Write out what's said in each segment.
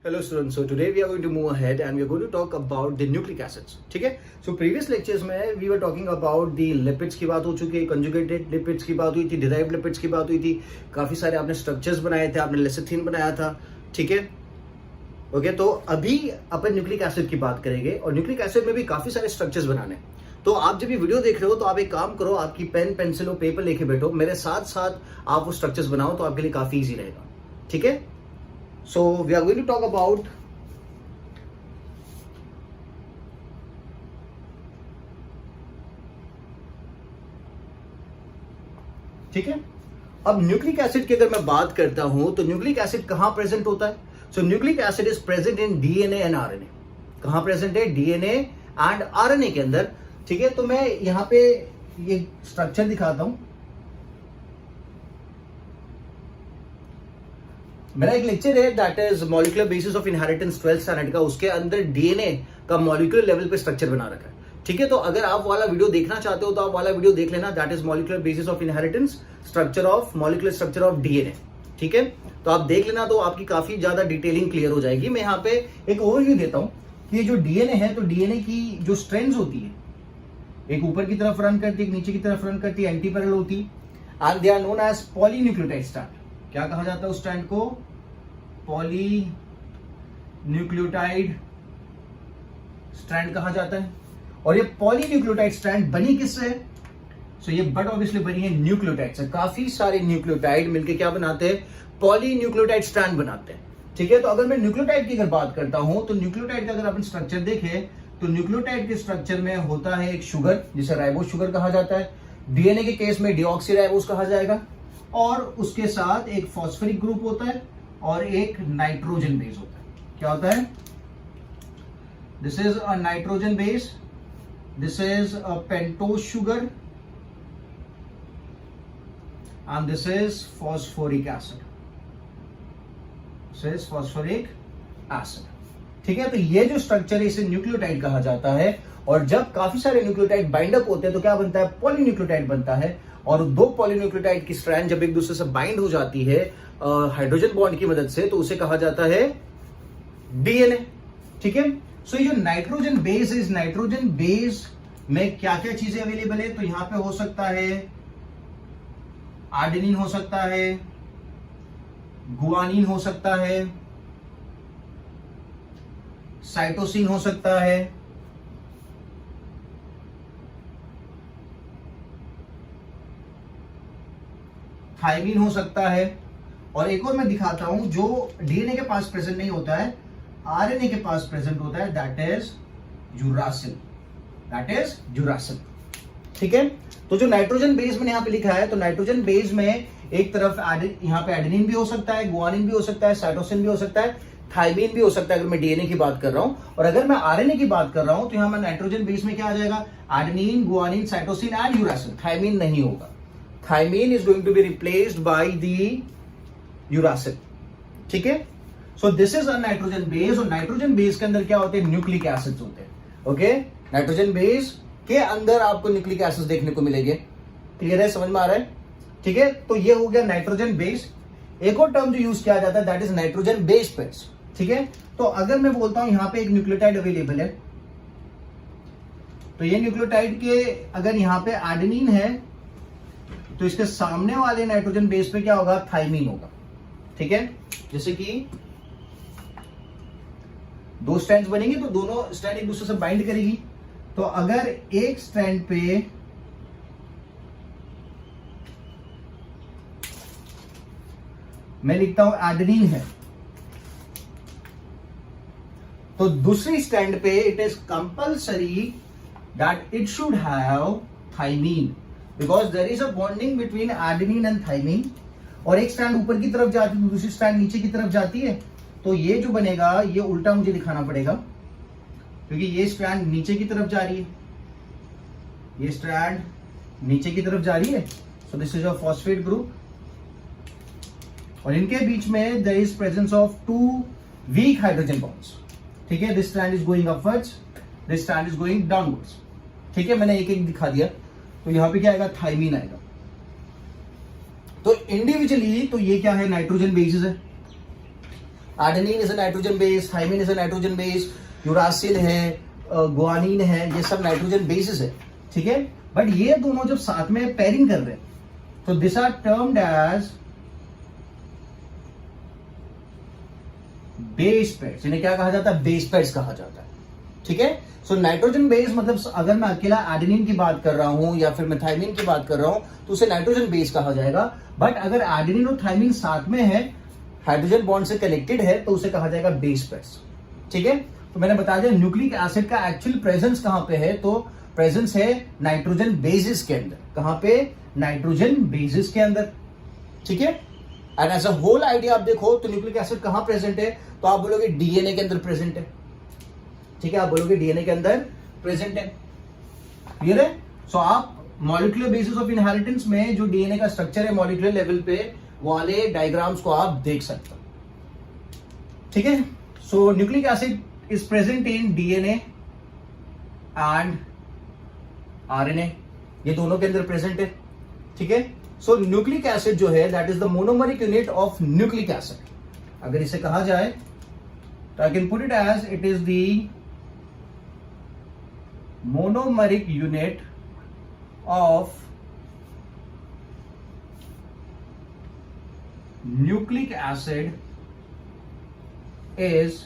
Hello students, so today we are going to move ahead and we are going to talk about the nucleic acids. ठीक है? So previous lectures में we were talking about the lipids की बात हो चुकी है, conjugated lipids की बात हुई थी, derived lipids की बात हुई थी, काफी सारे आपने structures बनाए थे, आपने lecithin बनाया था, ठीक है? ओके, तो अभी अपन न्यूक्लिक एसिड की बात करेंगे और न्यूक्लिक एसिड में भी काफी सारे स्ट्रक्चर्स बनाने हैं। तो आप जब ये वीडियो देख रहे हो तो आप एक काम करो, आपकी पेन पेंसिल और पेपर लेके बैठो, मेरे साथ साथ आप वो स्ट्रक्चर्स बनाओ तो आपके लिए काफी इजी रहेगा। ठीक है, so we are going to talk about ठीक है। अब न्यूक्लिक एसिड की अगर मैं बात करता हूं तो न्यूक्लिक एसिड कहां प्रेजेंट होता है? So nucleic acid is present in DNA and RNA. कहां प्रेजेंट है? डीएनए एंड आरएनए के अंदर। ठीक है, तो मैं यहां पे ये स्ट्रक्चर दिखाता हूं। मेरा एक लेक्चर है that is molecular basis of inheritance 12th standard का, उसके अंदर डीएनए का मॉलिक्यूलर लेवल पे स्ट्रक्चर बना रखा है। ठीक है, तो अगर आप वाला वीडियो देखना चाहते हो तो आप वाला वीडियो देख लेना, that is molecular basis of inheritance structure of molecular structure of DNA. ठीक है, तो आप देख लेना, तो आपकी काफी ज्यादा डिटेलिंग क्लियर हो जाएगी। मैं यहाँ पे एक ओवरव्यू देता हूं कि ये जो डीएनए है, तो डीएनए की जो स्ट्रैंड्स होती है, एक ऊपर की तरफ रन करती है, एक नीचे की तरफ रन करती है, एंटी पैरेलल होती है and they are known as polynucleotide strand. क्या कहा जाता है उस स्ट्रैंड को? पॉलीन्यूक्लियोटाइड स्ट्रैंड कहा जाता है। और ये पॉलीन्यूक्लियोटाइड स्ट्रैंड बनी किससे है? सो ये बट ऑब्वियसली बनी है न्यूक्लियोटाइड से। काफी सारे न्यूक्लियोटाइड मिलकर क्या बनाते हैं? पॉलीन्यूक्लियोटाइड स्ट्रैंड बनाते हैं। ठीक है, तो अगर मैं न्यूक्लियोटाइड की अगर बात करता हूं तो न्यूक्लियोटाइड का अगर अपन स्ट्रक्चर देखें तो न्यूक्लियोटाइड के स्ट्रक्चर में होता है एक शुगर जिसे राइबोस शुगर कहा जाता है। डीएनए के केस में डीऑक्सीराइबोस कहा जाएगा और उसके साथ एक फॉस्फोरिक ग्रुप होता है और एक नाइट्रोजन बेस होता है। क्या होता है? This is a nitrogen base, this is a pentose sugar and this is phosphoric acid. This is phosphoric acid. ठीक है, तो ये जो स्ट्रक्चर है इसे न्यूक्लियोटाइड कहा जाता है। और जब काफी सारे न्यूक्लियोटाइड बाइंड अप होते हैं तो क्या बनता है? पॉलीन्यूक्लियोटाइड बनता है। और दो पॉलीन्यूक्लियोटाइड की स्ट्रैंड जब एक दूसरे से बाइंड हो जाती है हाइड्रोजन बॉन्ड की मदद से, तो उसे कहा जाता है डीएनए। ठीक है, सो ये जो नाइट्रोजन बेस है, इस नाइट्रोजन बेस में क्या क्या चीजें अवेलेबल है? तो यहां पे हो सकता है आर्डिनिन, हो सकता है गुआनिन, हो सकता है साइटोसिन, हो सकता है थायमिन, हो सकता है। और एक और मैं दिखाता हूं जो डीएनए के पास प्रेजेंट नहीं होता है, आरएनए के पास प्रेजेंट होता है, that is uracil. That is uracil. ठीक है, तो जो नाइट्रोजन बेस मैंने यहां पे लिखा है, तो नाइट्रोजन बेस में एक तरफ यहां पे एडेनिन भी हो सकता है, गुआनिन भी हो सकता है, साइटोसिन भी हो सकता है, थायमिन भी हो सकता है अगर मैं डीएनए की बात कर रहा हूं। और अगर मैं आरएनए की बात कर रहा हूं तो यहां मैं नाइट्रोजन बेस में क्या आ जाएगा? Adenine, guanine, cytosine and uracil. Thymine नहीं होगा। Thymine is going to be replaced by the uracil. ठीक है, so this is a nitrogen base. और नाइट्रोजन बेस के अंदर क्या होते हैं? न्यूक्लिक एसिड्स होते हैं। ओके, नाइट्रोजन बेस के अंदर आपको न्यूक्लिक एसिड्स देखने को मिलेंगे। क्लियर है? समझ में आ रहा है? ठीक है, तो ये हो गया नाइट्रोजन बेस। एक और टर्म जो यूज किया जाता है that is nitrogen base pairs. ठीक है, तो अगर मैं बोलता हूं यहां पे एक न्यूक्लियोटाइड अवेलेबल है, तो ये न्यूक्लियोटाइड के अगर यहां पे एडेनिन है तो इसके सामने वाले नाइट्रोजन बेस पे क्या होगा? थायमिन होगा। ठीक है, जैसे कि दो स्ट्रैंड्स बनेंगे तो दोनों स्ट्रैंड एक दूसरे से बाइंड करेगी। तो अगर एक स्ट्रैंड पे मैं लिखता हूं एडेनिन है, तो दूसरी स्ट्रैंड पे it is compulsory that it should have thymine, because there is a bonding between adenine and thymine. और एक स्ट्रैंड ऊपर की तरफ जाती है, दूसरी स्ट्रैंड नीचे की तरफ जाती है, तो ये जो बनेगा ये उल्टा मुझे दिखाना पड़ेगा क्योंकि ये स्ट्रैंड नीचे की तरफ जा रही है, ये स्ट्रैंड नीचे की तरफ जा रही है। So this is a phosphate group और इनके बीच में there is presence of two weak hydrogen bonds. ठीक है, this strand is going upwards, this strand is going downwards. ठीक है, मैंने एक एक दिखा दिया। तो यहां पे क्या आएगा? थायमिन आएगा। तो इंडिविजुअली तो ये क्या है? नाइट्रोजन बेसिस है। Adenine is a nitrogen base, thymine is a nitrogen base, uracil है, गुआनिन है, ये सब नाइट्रोजन बेसिस है, ठीक है। बट ये दोनों जब साथ में पेयरिंग कर रहे हैं तो this are termed as base pairs. इन्हें क्या कहा जाता है? बेस पेयर्स कहा जाता है, ठीक है। सो नाइट्रोजन बेस मतलब अगर मैं अकेला एडेनिन की बात कर रहा हूं या फिर मैं थाइमिन की बात कर रहा हूं तो उसे नाइट्रोजन बेस कहा जाएगा। बट अगर एडेनिन और थाइमिन साथ में है, हाइड्रोजन बॉन्ड से कनेक्टेड है, तो उसे कहा जाएगा बेस पेयर्स, ठीक है। तो मैंने बता दिया न्यूक्लिक एसिड का एक्चुअल प्रेजेंस कहां पे है, तो प्रेजेंस है नाइट्रोजन बेसिस के अंदर। कहां पे? नाइट्रोजन बेसिस के अंदर, ठीक है। And as a whole idea आप देखो तो न्यूक्लिक एसिड कहां प्रेजेंट है, तो आप बोलोगे डीएनए के अंदर प्रेजेंट है, ठीक है। आप बोलोगे डीएनए के अंदर प्रेजेंट है, क्लियर है। सो आप मॉलिक्यूलर बेसिस ऑफ इनहेरिटेंस में जो डीएनए का स्ट्रक्चर है मॉलिक्यूलर लेवल पे, वाले डायग्राम्स को आप देख सकते हो, ठीक है। So nucleic acid is present in DNA and RNA, ये दोनों के अंदर प्रेजेंट है, ठीक है। सो न्यूक्लिक एसिड जो है that is the monomeric unit of nucleic acid. अगर इसे कहा जाए तो I can put it as it is the monomeric unit of nucleic acid is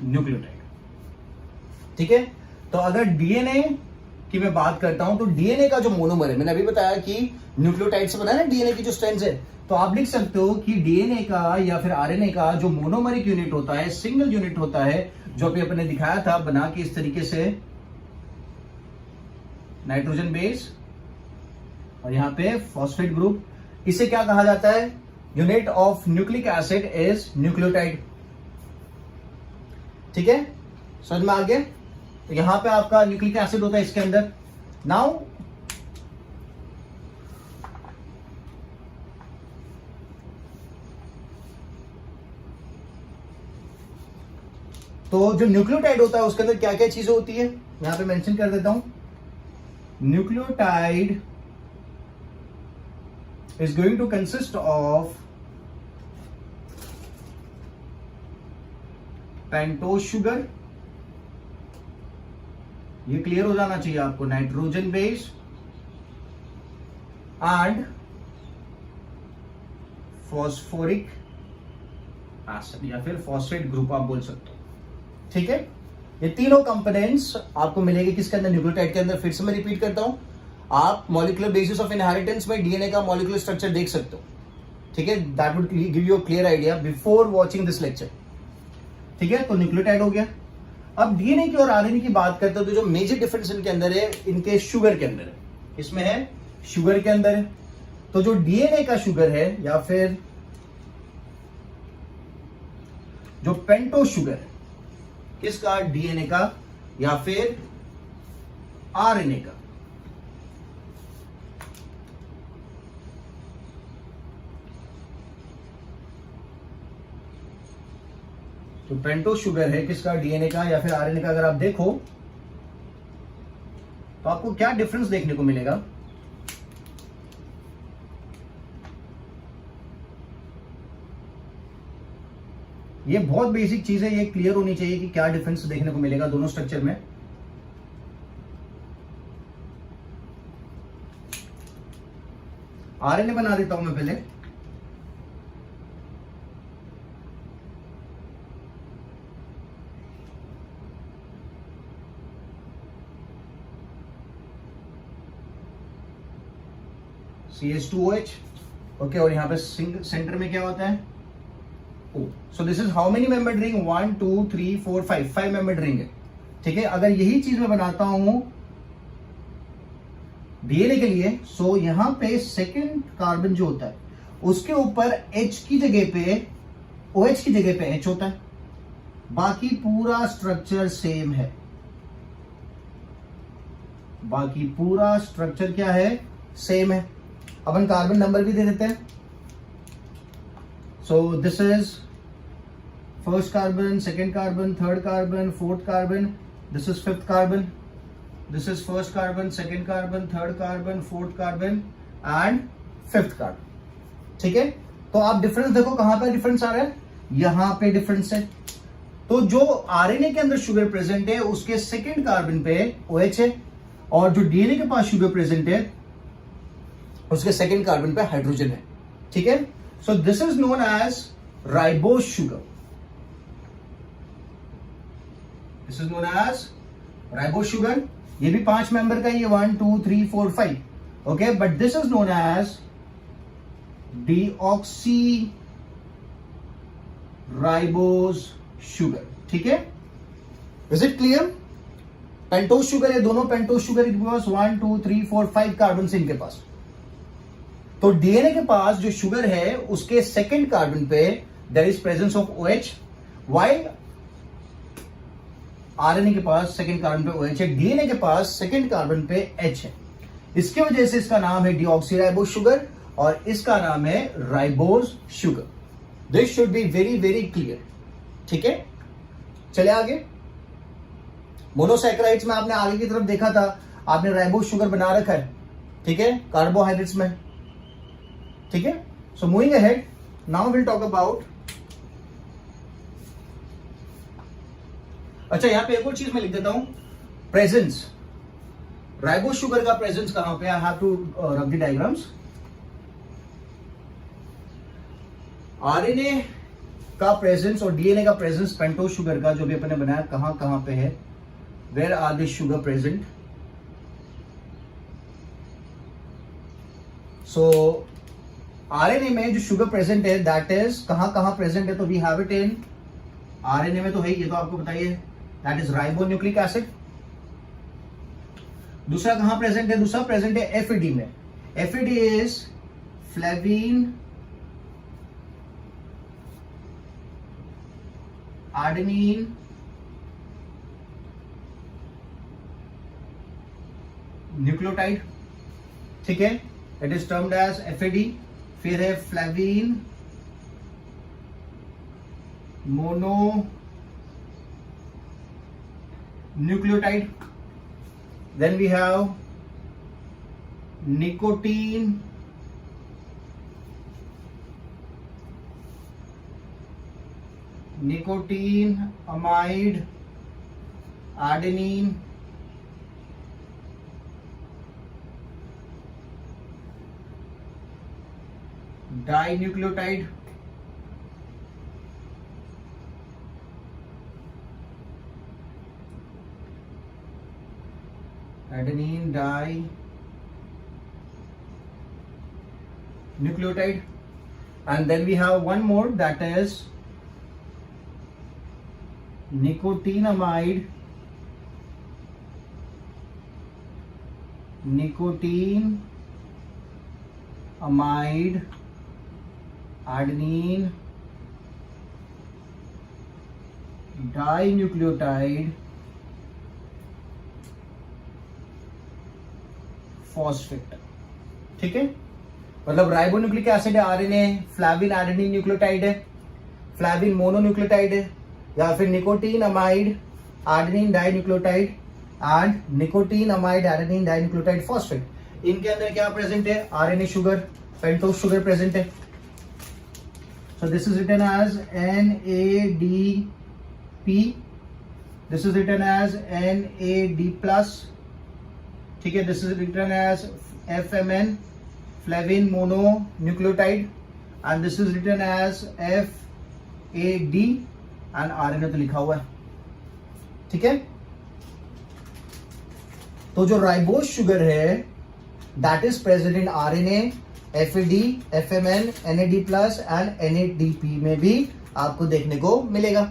nucleotide, ठीक है। तो अगर डीएनए की मैं बात करता हूं तो डीएनए का जो मोनोमर है, मैंने अभी बताया कि न्यूक्लियोटाइड से बना है ना डीएनए की जो स्ट्रैंड्स है, तो आप लिख सकते हो कि डीएनए का या फिर आरएनए का जो मोनोमरिक यूनिट होता है, सिंगल यूनिट होता है, जो अभी अपने दिखाया था बना के इस तरीके से, नाइट्रोजन बेस और यहां पे फॉस्फेट ग्रुप, इसे क्या कहा जाता है? Unit of nucleic acid is nucleotide, ठीक है। समझ में आ गया? तो यहां पे आपका न्यूक्लिक एसिड होता है इसके अंदर। नाउ तो जो न्यूक्लियोटाइड होता है उसके अंदर क्या क्या चीजें होती है, यहां पे मेंशन कर देता हूं। Nucleotide is going to consist of pentose sugar, ये क्लियर हो जाना चाहिए आपको, nitrogen base and phosphoric acid या फिर फॉस्फेट ग्रुप आप बोल सकते हो, ठीक है। ये तीनों कंपोनेंट्स आपको मिलेंगे किसके अंदर? न्यूक्लियोटाइड के अंदर। फिर से मैं रिपीट करता हूं, आप मॉलिक्यूलर बेसिस ऑफ इनहेरिटेंस में डीएनए का मॉलिक्यूलर स्ट्रक्चर देख सकते हो, ठीक है। That would give you a clear idea before watching this lecture, ठीक है। तो न्यूक्लियोटाइड हो गया। अब डीएनए की और आरएनए की बात करते हो तो जो मेजर डिफरेंस इनके अंदर है, इनके शुगर के अंदर है। इसमें है शुगर के अंदर है। तो जो डीएनए का शुगर है या फिर जो पेंटोज शुगर है, किसका? डीएनए का या फिर आरएनए का। तो पेंटोज शुगर है किसका? डीएनए का या फिर आरएनए का। अगर आप देखो तो आपको क्या डिफरेंस देखने को मिलेगा? ये बहुत बेसिक चीज है, ये क्लियर होनी चाहिए कि क्या डिफरेंस देखने को मिलेगा दोनों स्ट्रक्चर में। आरएनए बना देता हूं मैं पहले। CH2OH, okay. और यहां पे सेंटर में क्या होता है? O। So this is how many membered ring? 1 2 3 4 5 membered ring है, ठीक है। अगर यही चीज मैं बनाता हूं डीएनए के लिए, सो यहां पे सेकंड कार्बन जो होता है उसके ऊपर H की जगह पे, OH की जगह पे H होता है, बाकी पूरा स्ट्रक्चर सेम है। बाकी पूरा स्ट्रक्चर क्या है? सेम है। अपन कार्बन नंबर भी दे देते हैं। सो this is first carbon, second carbon, third carbon, fourth carbon, this is fifth carbon, this is first carbon, second carbon, third carbon, fourth carbon and fifth carbon, ठीक है, तो आप डिफरेंस देखो कहां पर डिफरेंस आ रहा है, यहां पे डिफरेंस है। तो जो आरएनए के अंदर शुगर प्रेजेंट है उसके सेकेंड कार्बन पे OH है, और जो डीएनए के पास शुगर प्रेजेंट है उसके सेकेंड कार्बन पे हाइड्रोजन है। ठीक है, so this is known as ribose sugar. This is known as ribose sugar. ये भी 5 मेंबर का, ये 1 2 3 4 5, okay, but this is known as deoxy ribose sugar. ठीक है, is it clear? Pentose sugar है, दोनों पेंटोज शुगर के पास 1 2 3 4 5 कार्बन से इनके पास। तो डीएनए के पास जो शुगर है उसके सेकेंड कार्बन पे there is presence of OH, while RNA के पास सेकेंड कार्बन पे OH है, डीएनए के पास सेकेंड कार्बन पे H है। इसके वजह से इसका नाम है डीऑक्सीराइबोज शुगर और इसका नाम है ribose sugar. This should be very very clear. ठीक है, चले आगे। मोनोसैकेराइड्स में आपने आगे की तरफ देखा था, आपने राइबोज शुगर बना रखा है। ठीक है, कार्बोहाइड्रेट्स में। ठीक है, so moving ahead, now will talk about, अच्छा यहां पे एक और चीज मैं लिख देता हूं, प्रेजेंस। राइबोज शुगर का प्रेजेंस कहां पे, I have to rub the diagrams. RNA का प्रेजेंस और डीएनए का प्रेजेंस पेंटोज शुगर का जो भी अपने बनाया कहां कहां पे है, where are this sugar present. So RNA में जो शुगर प्रेजेंट है दैट इज कहां कहां प्रेजेंट है, तो we have it in RNA में तो है, ये तो आपको बताइए, दैट इज राइबोन्यूक्लिक एसिड। दूसरा कहां प्रेजेंट है, दूसरा प्रेजेंट है एफएडी में। FAD is flavin adenine nucleotide. ठीक है, it is termed as FAD. फिर है flavin mono nucleotide. Then we have nicotine amide adenine dinucleotide. adenine dinucleotide, and then we have one more, that is nicotinamide adenine dinucleotide phosphate. ठीक है, मतलब ribonucleic acid है RNA, flavin adenine nucleotide है, flavin mononucleotide है, या फिर nicotine amide adenine dinucleotide and nicotine amide adenine dinucleotide phosphate. इनके अंदर क्या प्रेजेंट है, RNA sugar, pentose sugar present है। So this is written as NADP, this is written as NAD+। ठीक है, this is written as FMN flavin mononucleotide, and this is written as FAD, and RNA तो लिखा हुआ है। ठीक है, तो जो राइबोज शुगर है that is present in RNA, FAD, FMN, NAD+ and NADP में भी आपको देखने को मिलेगा।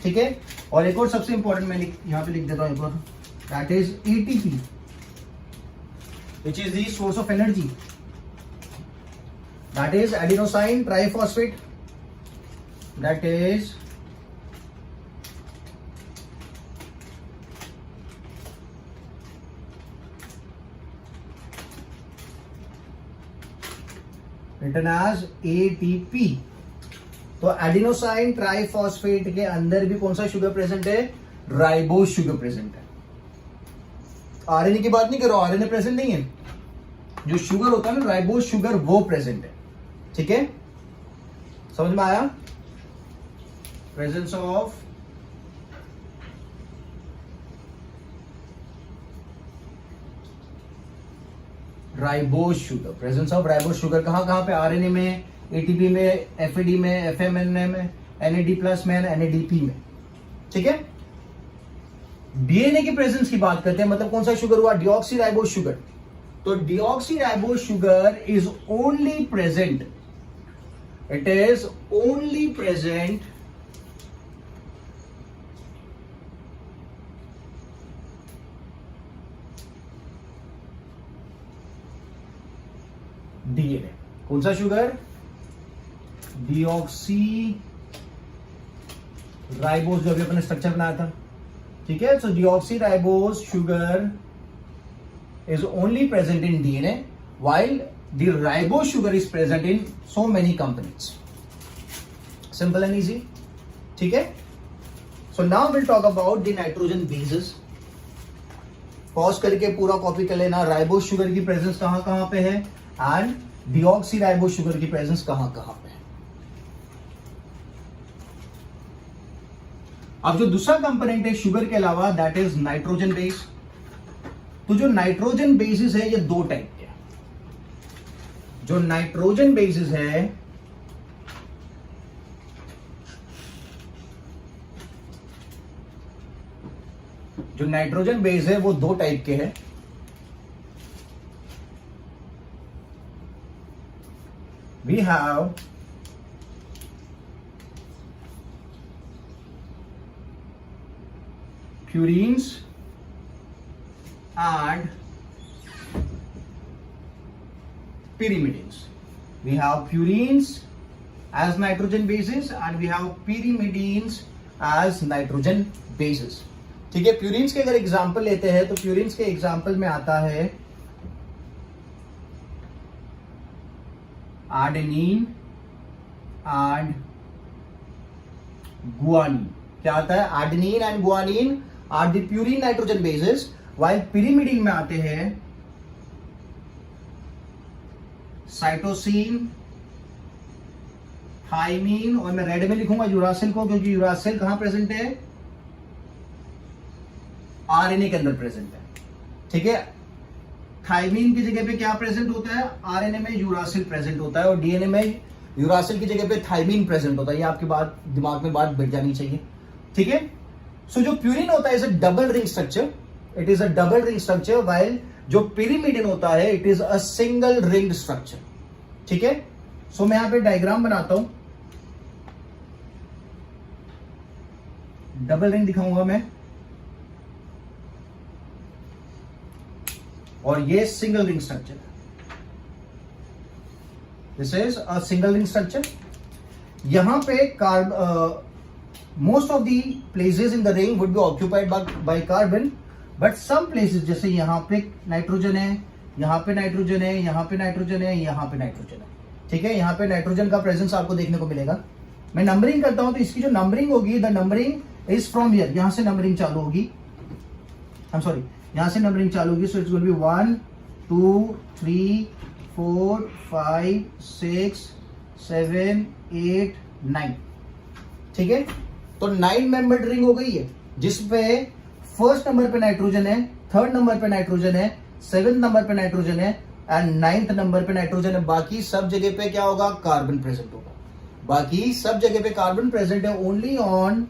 ठीक है, और एक और सबसे इंपॉर्टेंट मैं यहां पे लिख देता हूं एक और, that is ATP, which is the source of energy, that is adenosine triphosphate, that is written as ATP। तो एडिनोसाइन ट्राइफॉस्फेट के अंदर भी कौन सा शुगर प्रेजेंट है, राइबोज शुगर प्रेजेंट है। आरएनए की बात नहीं कर रहा हूं, आरएनए प्रेजेंट नहीं है, जो शुगर होता है ना राइबोज शुगर वो प्रेजेंट है। ठीक है, समझ में आया? Presence of ribose sugar, presence of ribose sugar कहां कहां पे? आरएनए में, एटीपी में, एफएडी में, एफएमएनए में, एनएडी प्लस में, एनएडीपी में। ठीक है, डीएनए की प्रेजेंस की बात करते हैं, मतलब कौन सा शुगर हुआ? Deoxy ribose sugar. तो deoxy ribose sugar is only present, it is only present DNA. कौन सा शुगर? डीऑक्सी राइबोज, जो अभी अपने स्ट्रक्चर बनाया था। ठीक है, so deoxy ribose sugar is only present in DNA while the ribose sugar is present in so many components. Simple and easy. ठीक है, so now we'll talk about the nitrogen bases. Pause करके पूरा copy कर लेना। Ribose sugar की presence कहां कहां पे है एंड डीऑक्सी राइबोज शुगर की प्रेजेंस कहां कहां पे है। अब जो दूसरा कंपोनेंट है शुगर के अलावा, दैट इज नाइट्रोजन बेस। तो जो नाइट्रोजन बेसिस है ये दो टाइप के हैं। जो नाइट्रोजन बेसिस है जो नाइट्रोजन बेस है वो दो टाइप के हैं। We have purines and pyrimidines. We have purines as nitrogen bases and we have pyrimidines as nitrogen bases. ठीक है, प्यूरिन्स के अगर एग्जांपल लेते हैं तो प्यूरिन्स के एग्जांपल में आता है एडेनिन एंड गुआनिन। क्या आता है? Adenine and guanine are the purine nitrogen bases, while pyrimidine में आते हैं साइटोसिन, थाइमीन, और मैं रेड में लिखूंगा यूरासिल को, क्योंकि यूरासिल कहां प्रेजेंट है? आरएनए के अंदर प्रेजेंट है। ठीक है, थाइमीन की जगह पे क्या प्रेजेंट होता है? आरएनए में यूरासिल प्रेजेंट होता है, और डीएनए में यूरासिल की जगह पे थाइमीन प्रेजेंट होता है। ये आपकी बात दिमाग में बात बैठ जानी चाहिए। ठीक है, सो जो प्यूरिन होता है is a double ring structure, it is a double ring structure, while जो पिरिमिडिन होता है it is a single ring structure. ठीक है, सो मैं यहां पे डायग्राम बनाता हूं, डबल रिंग दिखाऊंगा मैं, और ये सिंगल रिंग स्ट्रक्चर है। This is a single ring structure. यहां पे most of the places in the ring would be occupied by carbon, but some places, जैसे यहां पे नाइट्रोजन है, यहां पे नाइट्रोजन है, यहां पे नाइट्रोजन है, यहां पे नाइट्रोजन है। ठीक है, यहां पे नाइट्रोजन का प्रेजेंस आपको देखने को मिलेगा। मैं नंबरिंग करता हूं तो इसकी जो नंबरिंग होगी, the numbering is from here, यहां से नंबरिंग चालू होगी, आई एम सॉरी, यहां से नंबरिंग चालू होगी। So it's going to be 1 2 3 4 5 6 7 8 9। ठीक है, तो 9 मेंबर्ड रिंग हो गई है, जिसपे फर्स्ट नंबर पे नाइट्रोजन है, थर्ड नंबर पे नाइट्रोजन है, 7th नंबर पे नाइट्रोजन है एंड 9th नंबर पे नाइट्रोजन है। बाकी सब जगह पे क्या होगा? कार्बन प्रेजेंट होगा। बाकी सब जगह पे कार्बन प्रेजेंट है, only on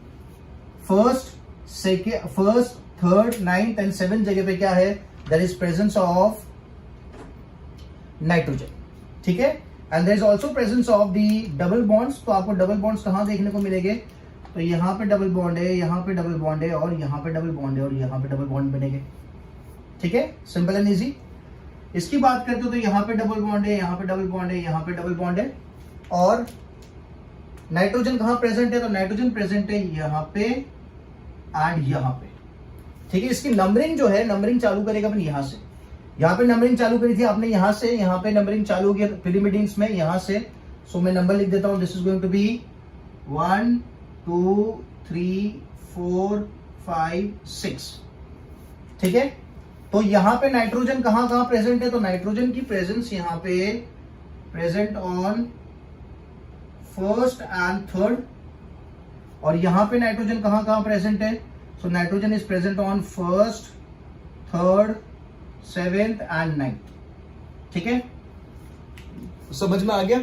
first, third, 9th and 7th जगह पे क्या है? There is presence of nitrogen. ठीक है, and there is also presence of the double bonds. तो आपको डबल बॉन्ड्स कहां देखने को मिलेंगे? तो यहां पे डबल बॉन्ड है, यहां पे डबल बॉन्ड है, और यहां पे डबल बॉन्ड है, और यहां पे डबल बॉन्ड बनेंगे। ठीक है, सिंपल एंड इजी। इसकी बात करते हो तो यहां पे डबल बॉन्ड है, यहां पे डबल बॉन्ड है, यहां पे डबल बॉन्ड है, और नाइट्रोजन कहां प्रेजेंट है? तो नाइट्रोजन प्रेजेंट है यहां पे एंड यहां पे। ठीक है, इसकी नंबरिंग जो है, नंबरिंग चालू करेगा अपन यहां से। यहां पे नंबरिंग चालू करी थी आपने यहां से, यहां पे नंबरिंग चालू होगी पिरिमिडिन्स में यहां से। सो मैं नंबर लिख देता हूं, this is going to be 1 2 3 4 5 6। ठीक है, तो यहां पे नाइट्रोजन कहां कहां प्रेजेंट है? तो नाइट्रोजन की प्रेजेंस यहां पे present on first and third, और यहां पे नाइट्रोजन कहां कहां प्रेजेंट है? So nitrogen is present on first, third, seventh and ninth. ठीक है, समझ में आ गया?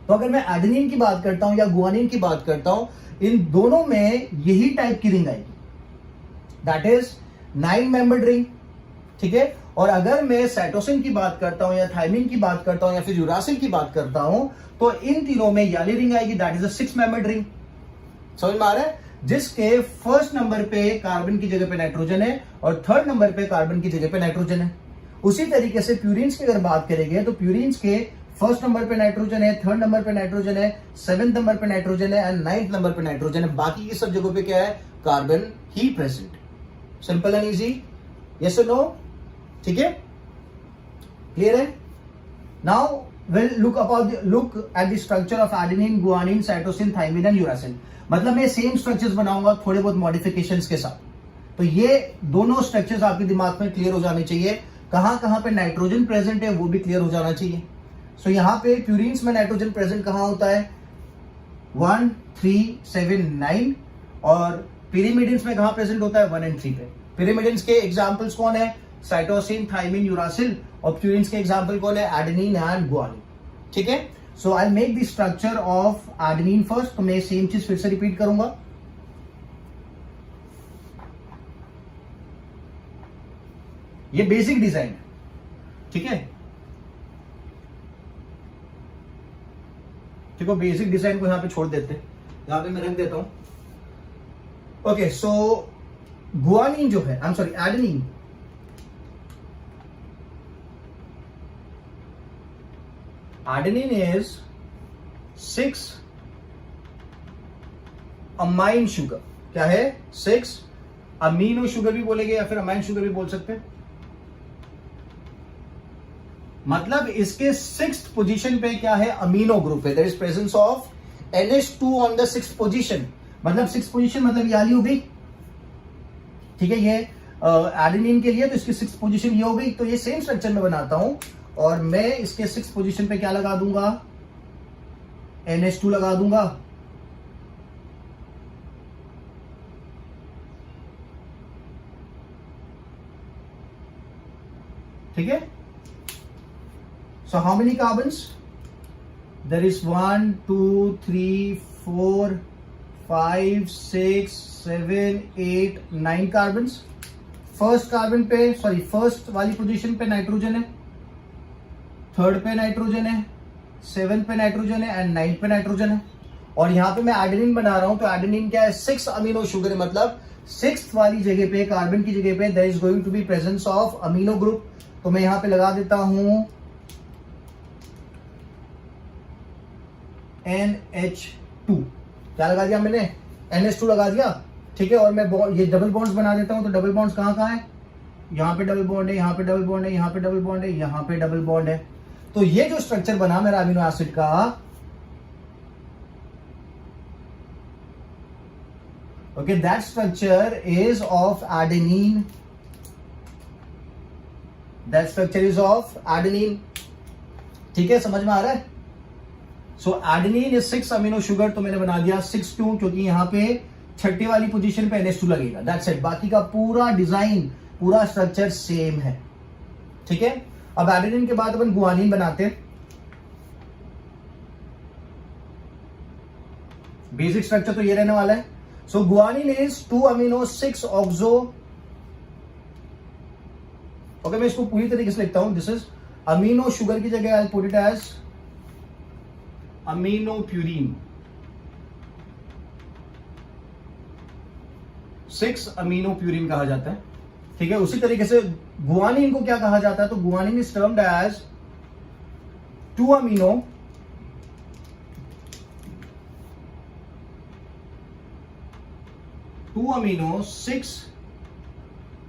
तो अगर मैं एडेनिन की बात करता हूं या गुआनिन की बात करता हूं, इन दोनों में यही टाइप की रिंग आएगी, दैट इज 9 मेंबर्ड रिंग। ठीक है, और अगर मैं साइटोसिन की बात करता हूं या थायमिन की बात करता हूं या फिर यूरासिल की बात करता हूं, तो इन तीनों में ये वाली रिंग आएगी, that is a 6 membered ring. समझ में आ रहा है? जिसके फर्स्ट नंबर पे कार्बन की जगह पे नाइट्रोजन है और थर्ड नंबर पे कार्बन की जगह पे नाइट्रोजन है। उसी तरीके से प्यूरिन्स की अगर बात करेंगे तो प्यूरिन्स के फर्स्ट नंबर पे नाइट्रोजन है, थर्ड नंबर पे नाइट्रोजन है, सेवेंथ नंबर पे नाइट्रोजन है एंड नाइन्थ नंबर पे नाइट्रोजन है। बाकी की सब जगहों पे क्या है? Carbon he present. Simple and easy, yes और नो? ठीक है, क्लियर है? Now we'll look at the structure of adenine, guanine, cytosine, thymine and uracil। मतलब मैं सेम स्ट्रक्चर्स बनाऊंगा थोड़े बहुत मॉडिफिकेशंस के साथ। तो ये दोनों स्ट्रक्चर्स आपके दिमाग में क्लियर हो जाने चाहिए। कहां कहां पे नाइट्रोजन प्रेजेंट है वो भी क्लियर हो जाना चाहिए। सो यहाँ पे प्यूरिन्स में नाइट्रोजन प्रेजेंट कहां होता है? 1, 3, 7, 9, और पिरिमिडिन्स में कहां प्रेजेंट होता है? 1 and 3 पे। पिरिमिडिन्स के एग्जाम्पल्स कौन है? साइटोसिन, थायमिन, यूरासिल, और प्यूरिन्स के एग्जाम्पल कौन है? Adenine and guanine. ठीक है, so I make the structure of adenine first. तो मैं सेम चीज फिर से रिपीट करूंगा। ये बेसिक डिजाइन है, ठीक है? देखो बेसिक डिजाइन को यहां पे छोड़ देते हैं, यहां पे मैं रख देता हूं। ओके, सो गुआनिन जो है, I am sorry, adenine, adenine is 6 amine sugar. क्या है? 6 अमीनो शुगर भी बोलेंगे या फिर अमाइन शुगर भी बोल सकते हैं। मतलब इसके 6th पोजीशन पे क्या है? अमीनो ग्रुप है। There is presence of NH2 on the 6th position. मतलब 6th पोजीशन मतलब ये वाली हो गई, ठीक है? ये एडेनिन के लिए तो इसकी 6th पोजीशन ये हो गई। तो ये सेम स्ट्रक्चर में बनाता हूं और मैं इसके 6th पोजीशन पे क्या लगा दूंगा? NH2 लगा दूंगा। ठीक है, so how many carbons? There is 1, 2, 3, 4, 5, 6, 7, 8, 9 carbons. First carbon पे, सॉरी, फर्स्ट वाली पोजीशन पे नाइट्रोजन है, थर्ड पे नाइट्रोजन है, सेवेंथ पे नाइट्रोजन है एंड नाइन्थ पे नाइट्रोजन है। और यहां पे मैं एडेनिन बना रहा हूं तो एडेनिन क्या है? 6 अमीनो शुगर है। मतलब 6th वाली जगह पे, कार्बन की जगह पे there is going to be presence of amino group. तो मैं यहां पे लगा देता हूं NH2। क्या लगा दिया मैंने? NH2 लगा दिया। ठीक है, और मैं ये डबल बॉन्ड्स बना देता हूं। तो डबल बॉन्ड्स कहां कहां है? यहां पे डबल बॉन्ड है, यहां पे डबल बॉन्ड है, यहां पे डबल बॉन्ड है, यहां पे डबल बॉन्ड है। तो ये जो स्ट्रक्चर बना मेरा अमीनो एसिड का, okay, that structure is of adenine. That structure is of adenine. ठीक है, समझ में आ रहा है? सो एडेनिन इज 6 अमीनो शुगर। तो मैंने बना दिया 6 क्यों? क्योंकि यहां पे 6ठी वाली पोजीशन पे NH2 लगेगा। That's it. बाकी का पूरा डिजाइन, पूरा स्ट्रक्चर सेम है। ठीक है, अब एडेनिन के बाद अपन गुआनिन बनाते हैं। बेसिक स्ट्रक्चर तो ये रहने वाला है। So guanine is 2 amino 6 oxo. Okay, मैं इसको पूरी तरीके से लिखता हूं। दिस इज अमीनो शुगर की जगह I put it as amino purine. 6 amino purine कहा जाता है। ठीक है, उसी तरीके से गुआनिन को क्या कहा जाता है? तो guanine is termed as 2 amino 6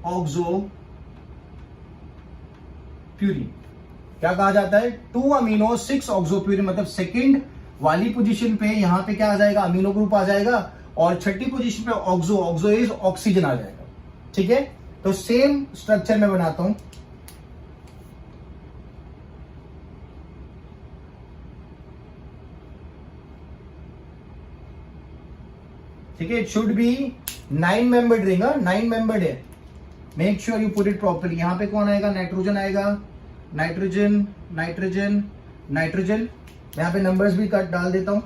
oxo purine. क्या कहा जाता है? 2 अमीनो 6 ऑक्सो प्यूरिन। मतलब सेकंड वाली पोजीशन पे यहां पे क्या आ जाएगा? अमीनो ग्रुप आ जाएगा, और 6ठी पोजीशन पे ऑक्सो, ऑक्सो इज ऑक्सीजन आ जाएगा। ठीक है, तो सेम स्ट्रक्चर में बनाता हूं। ठीक है, it should be 9 membered ring, 9 membered है। Make sure you put it properly. यहां पे कौन आएगा, नाइट्रोजन आएगा, नाइट्रोजन नाइट्रोजन नाइट्रोजन। मैं यहाँ पे नंबर्स भी कट डाल देता हूं।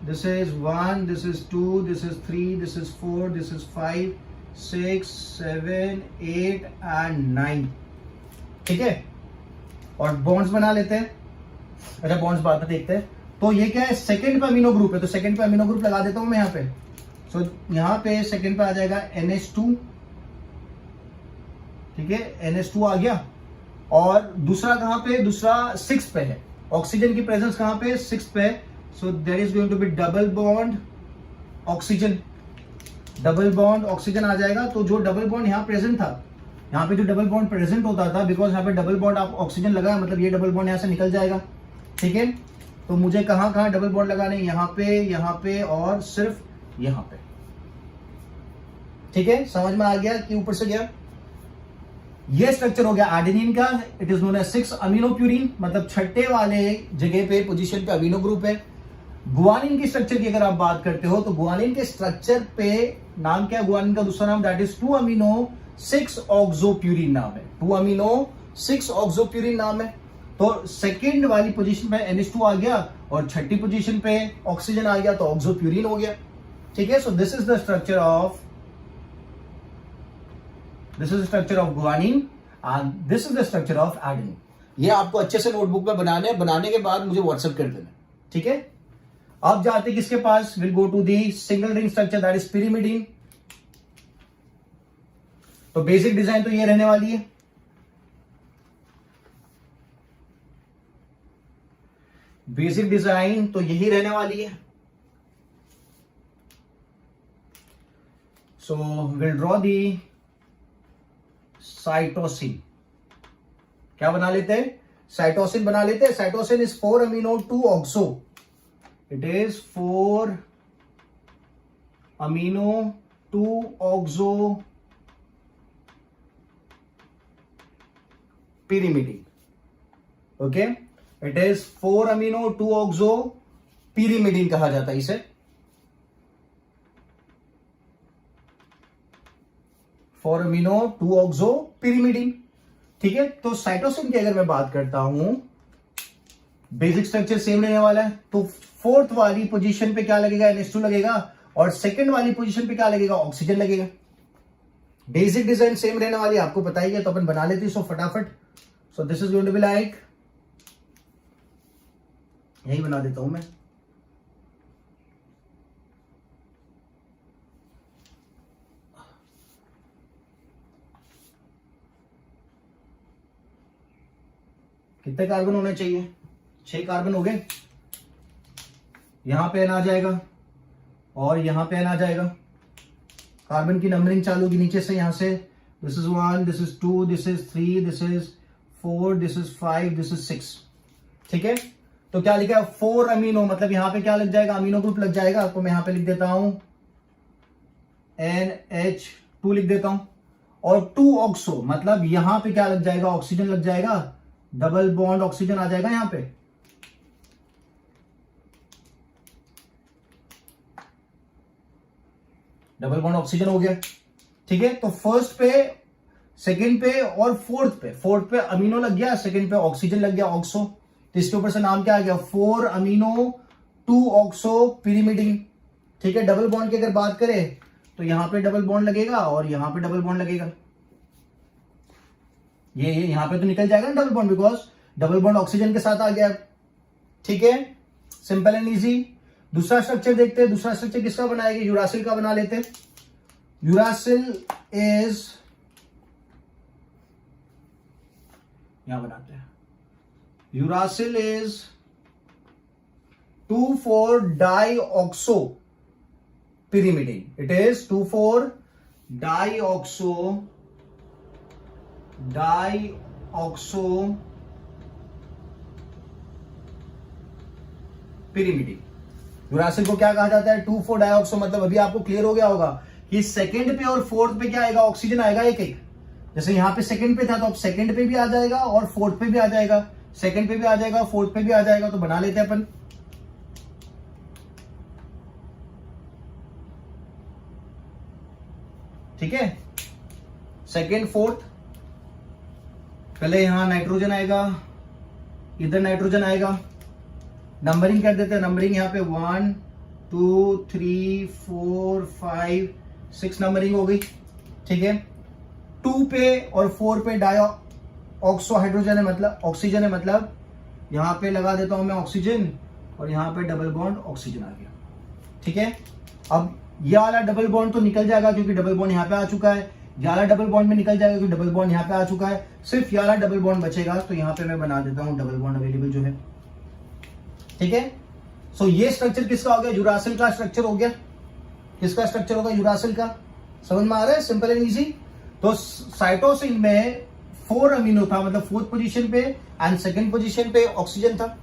This is 1, this is 2, this is 3, this is 4, this is 5, 6, 7, 8 and 9। ठीक है, और बॉन्ड्स बना लेते हैं। अच्छा, बॉन्ड्स बाद में देखते हैं। तो ये क्या है, सेकंड पे अमीनो ग्रुप है, तो सेकंड पे अमीनो ग्रुप लगा देता हूं मैं यहाँ पे। सो यहाँ पे सेकंड पे आ जाएगा NH2। ठीक है, NH2 आ गया। और दूसरा कहां पे, दूसरा 6 पे है। ऑक्सीजन की प्रेजेंस कहां पे, 6 पे है। So there is going to be double bond oxygen, double bond oxygen आ जाएगा। तो जो डबल बॉन्ड यहाँ प्रेजेंट था, यहाँ पे जो डबल बॉन्ड प्रेजेंट होता था, बिकॉज यहाँ पे डबल बॉन्ड आप ऑक्सीजन लगा, मतलब ये डबल बॉन्ड यहाँ से निकल जाएगा। ठीक है, तो मुझे कहां कहां डबल बॉन्ड लगाने, यहाँ पे और सिर्फ यहाँ पे। ठीक है, समझ में आ गया कि ऊपर से गया। ये स्ट्रक्चर हो गया एडेनिन का। It is known as 6 amino purine, मतलब छठे वाले जगह पे पोजीशन पे अमीनो ग्रुप है। गुआनिन की स्ट्रक्चर की अगर आप बात करते हो, तो गुआनिन के स्ट्रक्चर पे नाम क्या है, गुआनिन का दूसरा नाम दैट इज 2 अमीनो 6 ऑक्सोप्यूरिन नाम है। 2 अमीनो 6 ऑक्सोप्यूरिन नाम है। तो सेकंड वाली पोजीशन पे NH2 आ गया और छठी पोजीशन पे ऑक्सीजन आ गया, तो ऑक्सोप्यूरिन हो गया। ठीक है, so this is the structure of guanine and this is the structure of adenine. ये आपको अच्छे से नोटबुक में बनाने के बाद मुझे व्हाट्सएप कर देना। ठीक है, अब जाते किसके पास, will go to the single ring structure that is pyrimidine. तो बेसिक डिजाइन तो ये रहने वाली है। बेसिक डिजाइन तो यही रहने वाली है। So will draw the cytosine. क्या बना लेते हैं, साइटोसिन बना लेते हैं। Cytosine is 4 amino 2 oxo. It is 4 amino 2 oxo pyrimidine. Okay, it is 4 amino 2 oxo pyrimidine कहा जाता है इसे। 4 अमीनो 2 ऑक्सो pyrimidine। ठीक है, तो साइटोसिन की अगर मैं बात करता हूं, बेसिक स्ट्रक्चर सेम रहने वाला है। तो फोर्थ वाली पोजीशन पे क्या लगेगा, NH2 लगेगा, और सेकंड वाली पोजीशन पे क्या लगेगा, ऑक्सीजन लगेगा। बेसिक डिजाइन सेम रहने वाली है, आपको पता ही है, तो अपन बना लेते हैं सो फटाफट। So this is going to be like, यही बना देता हूं मैं। कितने कार्बन होने चाहिए, 6 कार्बन हो गए। यहां पे N आ जाएगा और यहां पे N आ जाएगा। कार्बन की नंबरिंग चालू होगी नीचे से, यहां से this is 1, this is 2, this is 3, this is 4, this is 5, this is 6। ठीक है, तो क्या लिखा है, 4 अमीनो, मतलब यहां पे क्या लग जाएगा, अमीनो ग्रुप लग जाएगा। तो मैं यहां पे लिख देता हूं NH2 लिख देता हूं, और 2 ऑक्सो, मतलब यहां पे क्या लग जाएगा, ऑक्सीजन लग जाएगा, डबल बॉन्ड ऑक्सीजन आ जाएगा यहां पे। डबल बॉन्ड ऑक्सीजन हो गया। ठीक है, तो फर्स्ट पे, सेकंड पे और फोर्थ पे अमीनो लग गया, सेकंड पे ऑक्सीजन लग गया, ऑक्सो। तो इसके ऊपर से नाम क्या आ गया, 4 अमीनो 2 ऑक्सो pyrimidine। ठीक है, डबल बॉन्ड की अगर बात करें तो यहां पे डबल बॉन्ड लगेगा और यहां पे डबल बॉन्ड लगेगा। ये यहां पे तो निकल जाएगा ना double bond, because double bond oxygen के साथ आ गया। ठीक है, सिंपल एंड इजी। दूसरा स्ट्रक्चर देखते हैं। दूसरा स्ट्रक्चर किसका बनाएगा, यूरासिल का बना लेते हैं। यूरासिल इज, यहां बनाते हैं, uracil is 2,4 डाईऑक्सो pyrimidine। It is 2,4 डाईऑक्सो pyrimidine। Uracil को क्या कहा जाता है, 2,4 डाईऑक्सो, मतलब अभी आपको क्लियर हो गया होगा कि सेकंड पे और फोर्थ पे क्या आएगा, ऑक्सीजन आएगा एक एक। जैसे यहां पे सेकंड पे था, तो अब सेकंड पे भी आ जाएगा और फोर्थ पे भी आ जाएगा, सेकंड पे भी आ जाएगा, फोर्थ पे भी आ जाएगा। तो बना लेते हैं अपन। ठीक है, सेकेंड फोर्थ, पहले यहां नाइट्रोजन आएगा, इधर नाइट्रोजन आएगा, नंबरिंग कर देते हैं, नंबरिंग यहाँ पे 1 2 3 4 5 6 नंबरिंग हो गई, ठीक है। 2 पे और 4 पे ऑक्सो हाइड्रोजन है, मतलब ऑक्सीजन है, मतलब यहां पे लगा देता हूं मैं ऑक्सीजन और यहां पे डबल बॉन्ड ऑक्सीजन आ गया, ठीक है। अब ये वाला डबल बॉन्ड तो निकल जाएगा क्योंकि डबल बॉन्ड यहां पे आ चुका है, ये वाला डबल बॉन्ड में निकल जाएगा क्योंकि डबल बॉन्ड यहां पे आ चुका है, सिर्फ ये वाला डबल बॉन्ड बचेगा, तो यहां पे मैं बना देता हूं डबल बॉन्ड अवेलेबल जो है, ठीक है। सो ये स्ट्रक्चर किसका हो गया, यूरासिल का स्ट्रक्चर हो गया। किसका स्ट्रक्चर होगा, यूरासिल का। समझ में आ रहा है, सिंपल एंड इजी। तो साइटोसिन में 4 अमीनो था, मतलब 4th पोजीशन पे, एंड 2nd पोजीशन पे ऑक्सीजन था।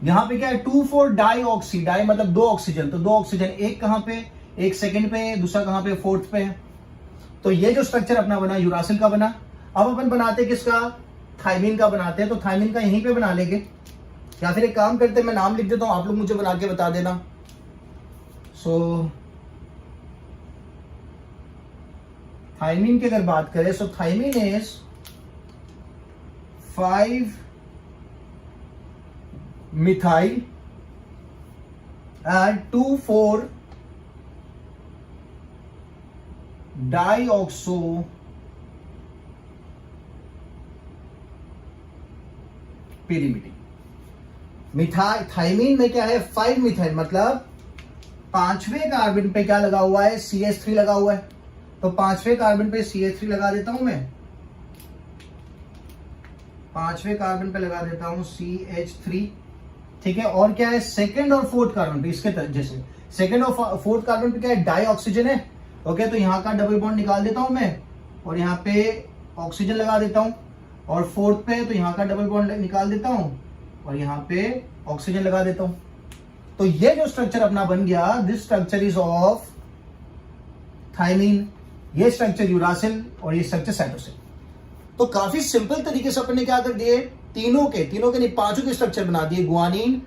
यहां पे क्या है, 2,4 डाई ऑक्सी, डाई मतलब 2 ऑक्सीजन, तो 2 ऑक्सीजन, एक कहां पे, एक 2nd पे, दूसरा कहां पे, 4th पे है। तो ये जो स्ट्रक्चर अपना बना यूरासिल का बना। अब अपन बनाते किसका, थायमीन का बनाते हैं, तो थायमीन का यहीं पे बना लेंगे, या फिर एक काम करते हैं, मैं नाम लिख देता हूं, आप लोग मुझे बना के बता देना। सो थायमीन की अगर बात करें, सो थायमीन इज 5-मिथाइल and 2,4 dioxo pyrimidine. Methyl thymine में क्या है, 5 मिथाइल, मतलब 5वें कार्बन पे क्या लगा हुआ है, CH3 लगा हुआ है, तो 5वें कार्बन पे CH3 लगा देता हूं मैं, 5वें कार्बन पे लगा देता हूं CH3, ठीक है। और क्या है, 2nd और 4th कार्बन पे, इसके जैसे 2nd और 4th कार्बन पे क्या है, डाई ऑक्सीजन है, ओके। तो यहां का डबल बॉन्ड निकाल देता हूं मैं और यहां पे ऑक्सीजन लगा देता हूं, और 4th पे तो यहां का डबल बॉन्ड निकाल देता हूं और यहां पे ऑक्सीजन लगा देता हूं। तो ये जो स्ट्रक्चर अपना बन गया, this structure is of thymine, ये स्ट्रक्चर यूरासिल और ये स्ट्रक्चर साइटोसिन। तो काफी सिंपल तरीके से अपने क्या कर दिए, तीनों के नहीं 5 के स्ट्रक्चर बना दिए, guanine,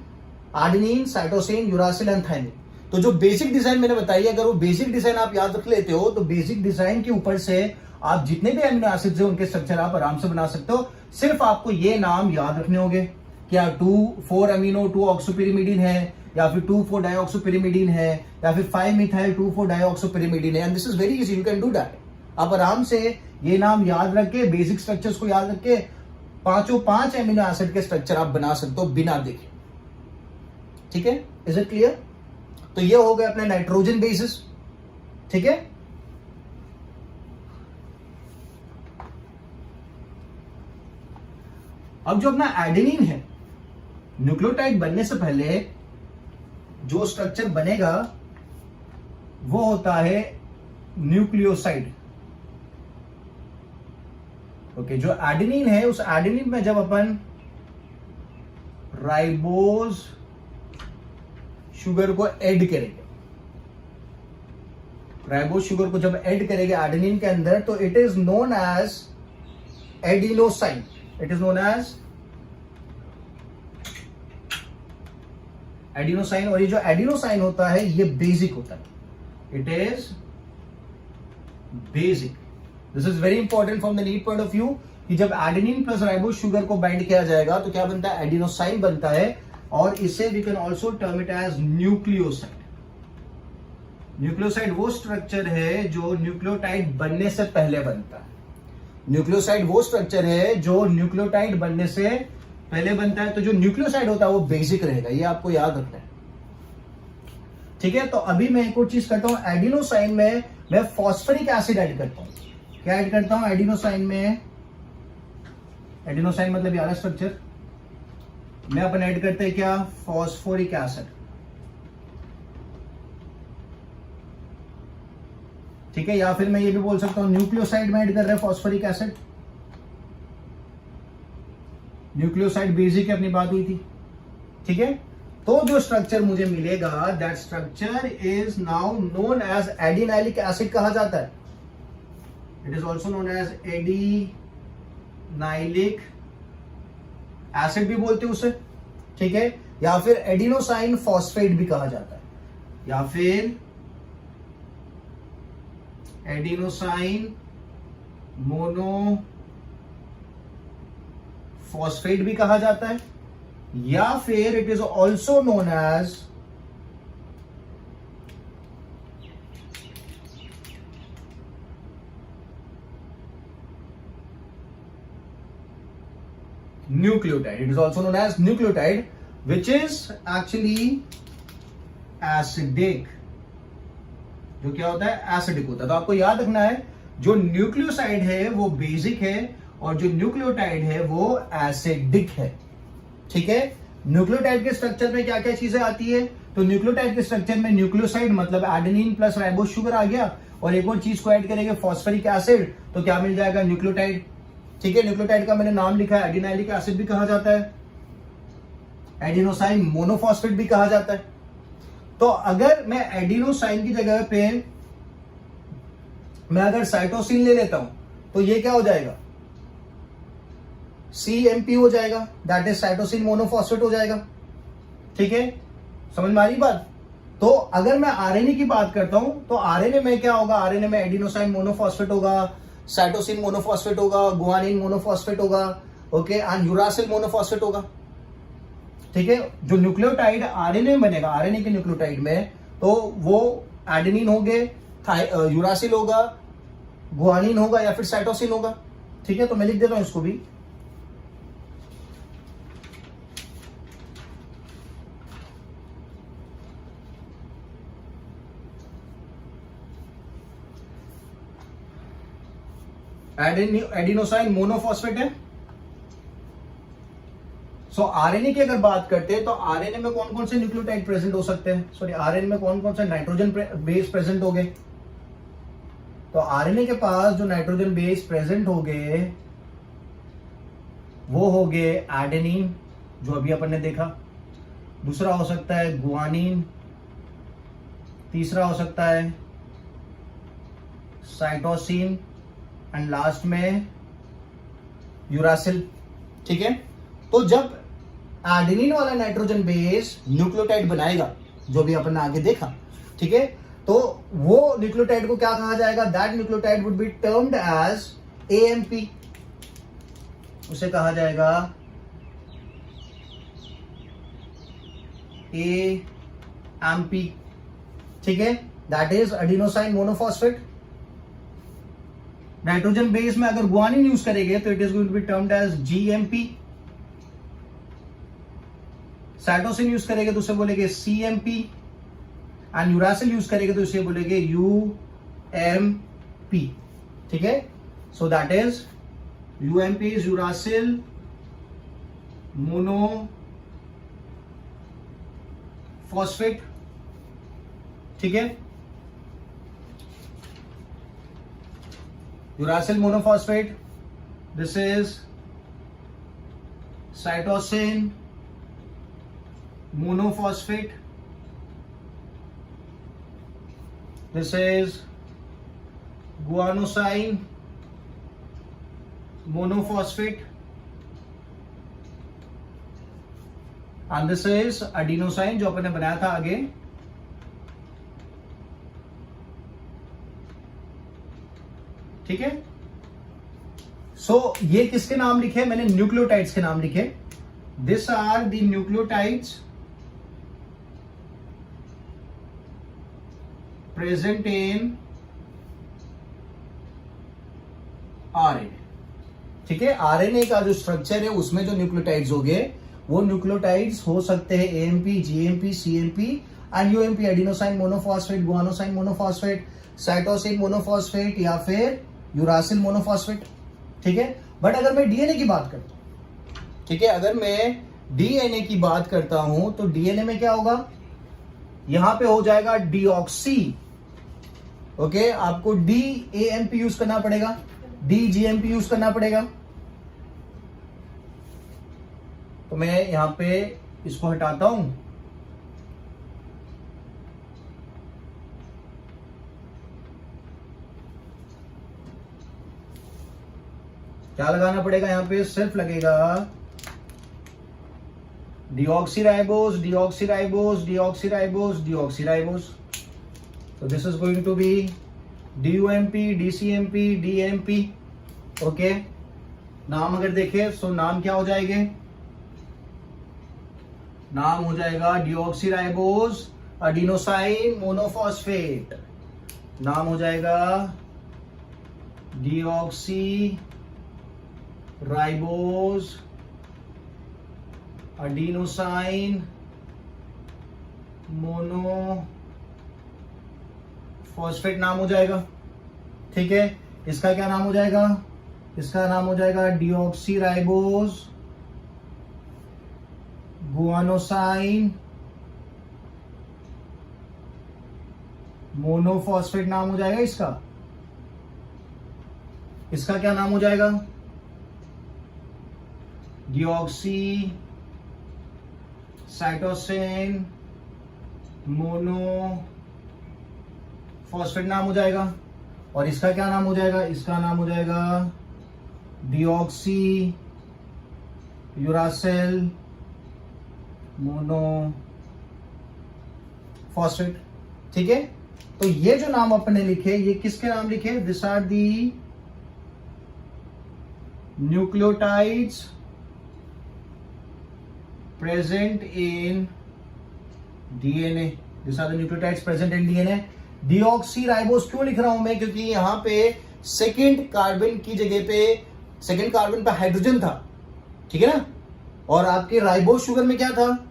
arginine, cytosine, uracil and thymine. तो जो बेसिक डिजाइन मैंने बताई है, अगर वो बेसिक डिजाइन आप याद रख लेते हो, तो बेसिक डिजाइन के ऊपर से आप जितने भी अमीनो एसिड्स हैं उनके स्ट्रक्चर आप आराम से बना सकते हो। सिर्फ आपको ये नाम याद रखने होंगे, क्या 2,4 अमीनो 2 ऑक्सोपिरिमिडिन है, या फिर 2,4 डाईऑक्सोपिरिमिडिन है, या फिर 5 मिथाइल 2,4 डाईऑक्सोपिरिमिडिन है, and this is very easy, you can do that. आप आराम से ये नाम याद रख के, बेसिक स्ट्रक्चर्स को याद रख के 5 अमीनो एसिड के स्ट्रक्चर आप बना सकते हो बिना देखे, ठीक है। Is it clear. तो ये हो गया अपने नाइट्रोजन बेसिस, ठीक है। अब जो अपना एडेनिन है, न्यूक्लियोटाइड बनने से पहले जो स्ट्रक्चर बनेगा वो होता है न्यूक्लियोसाइड, ओके। जो एडेनिन है, उस एडेनिन में जब अपन राइबोज शुगर को ऐड करेंगे, राइबोज शुगर को जब ऐड करेंगे एडेनिन के अंदर, तो it is known as adenosine, it is known as adenosine. और ये जो एडिनोसाइन होता है ये बेसिक होता है, it is basic. This is very important from the need point of view कि जब एडेनिन प्लस राइबोज शुगर को बाइंड किया जाएगा तो क्या बनता है, एडिनोसाइन बनता है, और इसे we can also term it as nucleoside. Nucleoside वो स्ट्रक्चर है जो न्यूक्लियोटाइड बनने से पहले बनता है। न्यूक्लियोसाइड वो स्ट्रक्चर है जो न्यूक्लियोटाइड बनने से पहले बनता है। तो जो न्यूक्लियोसाइड होता है वो बेसिक रहेगा, ये आपको याद रखना है, ठीक है। तो अभी मैं एक और चीज करता हूं, एडिनोसाइन में मैं फॉस्फोरिक एसिड ऐड करता हूं। क्या ऐड करता हूं एडिनोसाइन में, एडिनोसाइन मतलब यार स्ट्रक्चर में अपन ऐड करते हैं क्या, फॉस्फोरिक एसिड, ठीक है। या फिर मैं ये भी बोल सकता हूं न्यूक्लियोसाइड में ऐड कर रहे हैं फॉस्फोरिक एसिड। न्यूक्लियोसाइड बेसिक अपनी बात हुई थी, ठीक है। तो जो स्ट्रक्चर मुझे मिलेगा, that structure is now known as adenylic acid कहा जाता है। It is also known as adenylic acid भी बोलते हैं उसे, ठीक है। या फिर एडिनोसाइन फॉस्फेट भी कहा जाता है, या फिर एडिनोसाइन मोनोफॉस्फेट भी कहा जाता है, या फिर it is also known as nucleotide. It is also known as nucleotide, which is actually acidic. जो क्या होता है, एसिडिक होता है. तो आपको याद रखना है, जो न्यूक्लियोसाइड है वो बेसिक है और जो न्यूक्लियोटाइड है वो एसिडिक है. ठीक है. न्यूक्लियोटाइड के स्ट्रक्चर में क्या क्या चीजें आती है? तो न्यूक्लियोटाइड के स्ट्रक्चर में न्यूक्लियोसाइड मतलब एडेनिन प्लस राइबोस शुगर आ गया, और एक और चीज को ऐड करेंगे फॉस्फोरिक एसिड, तो क्या मिल जाएगा? न्यूक्लियोटाइड. ठीक है. न्यूक्लियोटाइड का मैंने नाम लिखा है, एडिनाइलिक एसिड भी कहा जाता है, एडिनोसाइन मोनोफॉस्फेट भी कहा जाता है. तो अगर मैं एडिनोसाइन की जगह पे मैं अगर साइटोसिन ले लेता हूं तो ये क्या हो जाएगा? CMP हो जाएगा, दैट इज साइटोसिन मोनोफॉस्फेट हो जाएगा. ठीक है. समझ में आ रही बात? तो अगर मैं आरएनए की बात करता हूं तो आरएनए में क्या होगा? आरएनए में एडिनोसाइन मोनोफॉस्फेट होगा, साइटोसिन मोनोफॉस्फेट होगा, गुआनिन मोनोफॉस्फेट होगा, ओके, एंड यूरासिल मोनोफॉस्फेट होगा. ठीक है. जो न्यूक्लियोटाइड आरएनए में बनेगा, आरएनए के न्यूक्लियोटाइड में, तो वो एडेनिन हो गए, यूरासिल होगा, गुआनिन होगा, या फिर साइटोसिन होगा. ठीक है. तो मैं लिख देता हूं इसको भी. एडिनोसाइन मोनोफॉस्फेट है. सो आरएनए की अगर बात करते हैं तो आरएनए में कौन कौन से न्यूक्लियोटाइड प्रेजेंट हो सकते हैं? सॉरी, आरएनए में कौन कौन से नाइट्रोजन बेस प्रेजेंट हो गए? तो आरएनए के पास जो नाइट्रोजन बेस प्रेजेंट हो गए वो हो गए एडेनिन, जो अभी अपन ने देखा. दूसरा हो सकता है गुआनिन, तीसरा हो सकता है साइटोसिन, एंड लास्ट में यूरासिल. ठीक है. तो जब एडेनिन वाला नाइट्रोजन बेस न्यूक्लियोटाइड बनाएगा, जो भी अपन ने आगे देखा, ठीक है, तो वो न्यूक्लियोटाइड को क्या कहा जाएगा? That nucleotide would be termed as AMP. उसे कहा जाएगा AMP. ठीक है. That is adenosine monophosphate. Nitrogen base में अगर गुआनिन यूज करेंगे तो it is going to be termed as GMP. Cytosine use करेंगे तो उसे बोलेंगे CMP, एंड यूरासिल यूज करेंगे तो उसे बोलेंगे UMP. ठीक है. So that is UMP is uracil monophosphate. ठीक है. Uracil monophosphate. This is cytosine monophosphate. This is guanosine monophosphate, and this is adenosine जो अपन ने बनाया था आगे. ठीक है. सो ये किसके नाम लिखे? मैंने न्यूक्लियोटाइड्स के नाम लिखे. These are the nucleotides present in RNA. ठीक है. आरएनए का जो स्ट्रक्चर है उसमें जो न्यूक्लियोटाइड्स हो गए वो न्यूक्लियोटाइड्स हो सकते हैं AMP, GMP, CMP and UMP, adenosine monophosphate, गुआनोसाइन monophosphate, cytosine monophosphate, या फिर यूरासिल मोनोफॉस्फेट. ठीक है. बट अगर मैं डीएनए की बात करता हूं, ठीक है, अगर मैं डीएनए की बात करता हूं तो डीएनए में क्या होगा? यहां पे हो जाएगा डीऑक्सी. ओके. आपको DAMP यूज करना पड़ेगा, DGMP यूज करना पड़ेगा. तो मैं यहां पे इसको हटाता हूं. क्या लगाना पड़ेगा? यहां पे सिर्फ लगेगा deoxyribose, deoxyribose, deoxyribose, deoxyribose. So this is going to be DUMP, DCMP, DMP। Okay, नाम अगर देखें तो नाम क्या हो जाएंगे? नाम हो जाएगा डिऑक्सीराइबोज एडिनोसाइन मोनोफॉस्फेट। नाम हो जाएगा डिऑक्सीराइबोज एडिनोसाइन मोनोफॉस्फेट नाम हो जाएगा। ठीक है, इसका क्या नाम हो जाएगा? इसका नाम हो जाएगा डिऑक्सीराइबोज गुआनोसाइन मोनोफॉस्फेट नाम हो जाएगा इसका। इसका क्या नाम हो जाएगा? डिऑक्सी साइटोसिन मोनोफॉस्फेट नाम हो जाएगा। और इसका क्या नाम हो जाएगा? इसका नाम हो जाएगा डिऑक्सी यूरासिल मोनोफॉस्फेट। ठीक है, तो ये जो नाम अपने लिखे, ये किसके नाम लिखे? This are the nucleotides present in DNA. This are the nucleotides present in DNA. Deoxyribose क्यों लिख रहा हूं मैं? क्योंकि यहां पे सेकेंड कार्बन की जगह पे, सेकेंड कार्बन पे हाइड्रोजन था, ठीक है ना। और आपके राइबोज शुगर में क्या था?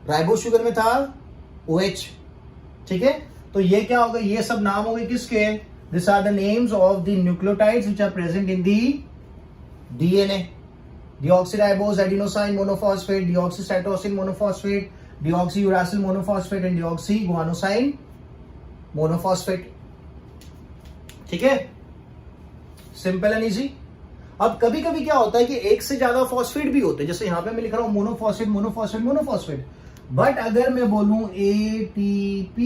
राइबोज शुगर में था OH। ठीक है, तो ये क्या होगा? ये सब नाम हो गए किसके? This are the names of the nucleotides which are present in the DNA. Deoxyribose adenosine monophosphate, deoxycytosine monophosphate, deoxyuracil monophosphate and deoxy guanosine monophosphate. ठीक है, सिंपल एंड इजी। अब कभी कभी क्या होता है कि एक से ज्यादा फॉस्फेट भी होते हैं, जैसे यहां पे मैं लिख रहा हूं मोनोफॉस्फेट मोनोफॉस्फेट मोनोफॉस्फेट। बट अगर मैं बोलूं ATP,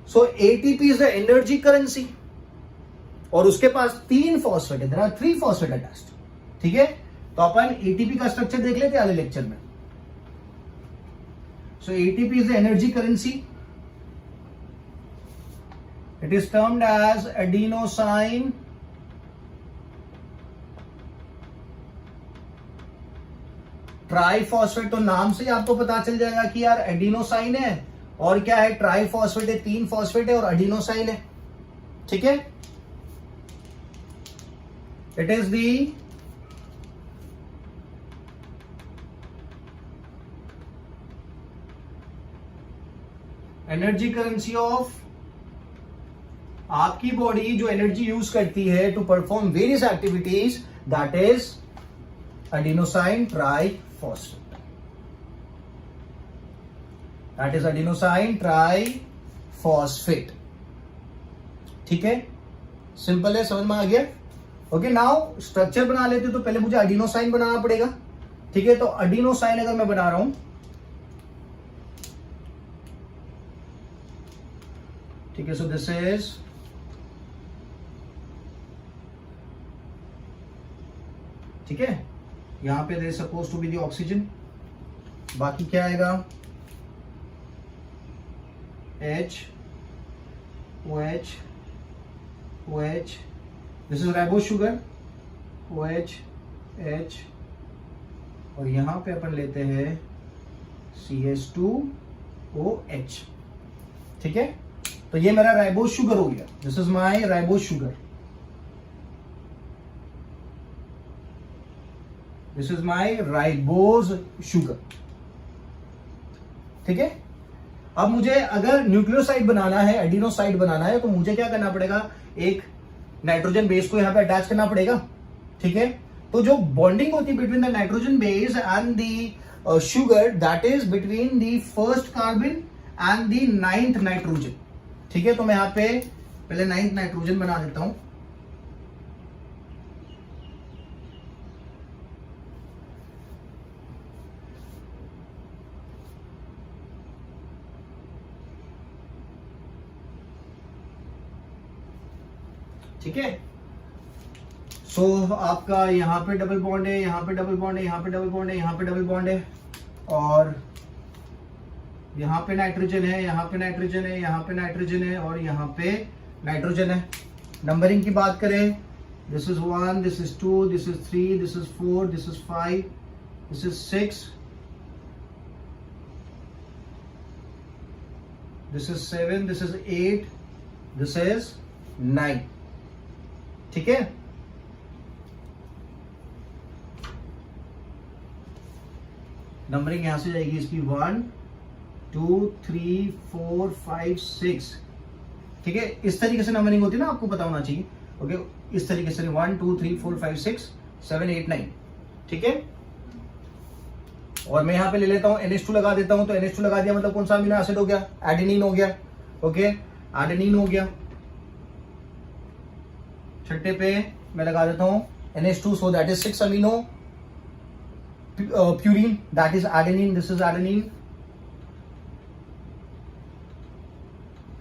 so ATP is the energy currency और उसके पास 3 फॉस्फेट है, देयर आर 3 फॉस्फेट अटैच्ड। ठीक है, तो अपन ATP का स्ट्रक्चर देख लेते हैं अगले लेक्चर में। So ATP is the energy currency. It is termed as adenosine triphosphate. तो नाम से ही आपको पता चल जाएगा कि यार एडिनोसाइन है और क्या है? ट्राइफॉस्फेट है, 3 फॉस्फेट है और एडिनोसाइन है। ठीक है, it is the energy currency of, आपकी बॉडी जो एनर्जी यूज करती है to perform various activities, that is adenosine triphosphate. That is adenosine triphosphate. ठीक है, सिंपल है, समझ में आ गया। ओके, नाउ स्ट्रक्चर बना लेते हो तो पहले मुझे एडिनोसाइन बनाना पड़ेगा। ठीक है, तो एडिनोसाइन अगर मैं बना रहा हूं, ठीक है, सो दिस इज, ठीक है, यहां पे there suppose to be the oxygen. बाकी क्या आएगा? H OH OH, this is ribose sugar, OH H, और यहां पे अपन लेते हैं CH2OH। ठीक है, तो ये मेरा राइबोज शुगर हो गया। This is my ribose sugar, this is my ribose sugar. ठीक है, अब मुझे अगर न्यूक्लियोसाइड बनाना है, एडिनोसाइड बनाना है, तो मुझे क्या करना पड़ेगा? एक नाइट्रोजन बेस को यहां पे अटैच करना पड़ेगा। ठीक है, तो जो बॉन्डिंग होती है between the nitrogen base and the sugar, that is between the first carbon and the 9th nitrogen. ठीक है, तो मैं यहां पे पहले 9th नाइट्रोजन बना देता हूं। ठीक है, सो आपका यहां पे डबल बॉन्ड है, यहां पे डबल बॉन्ड है, यहां पे डबल बॉन्ड है, यहां पे डबल बॉन्ड है, और यहाँ पे नाइट्रोजन है, यहाँ पे नाइट्रोजन है, यहाँ पे नाइट्रोजन है और यहाँ पे नाइट्रोजन है। नंबरिंग की बात करें, this is 1, this is 2, this is 3, this is 4, this is 5, this is 6, this is 7, this is 8, this is 9। ठीक है, नंबरिंग यहां से जाएगी इसकी 1 2 3 4 5 6। ठीक है, इस तरीके से नंबरिंग होती है ना, आपको पता होना चाहिए। ओके, इस तरीके से 1 2 3 4 5 6 7 8 9। ठीक है, और मैं यहां पे ले लेता हूं NH2 लगा देता हूं। तो NH2 लगा दिया मतलब कौन सा अमीनो एसिड हो गया? एडेनिन हो गया। ओके, एडेनिन हो गया। छठे पे मैं लगा देता हूं NH2, so that is 6 amino purine, that is adenine, this is adenine.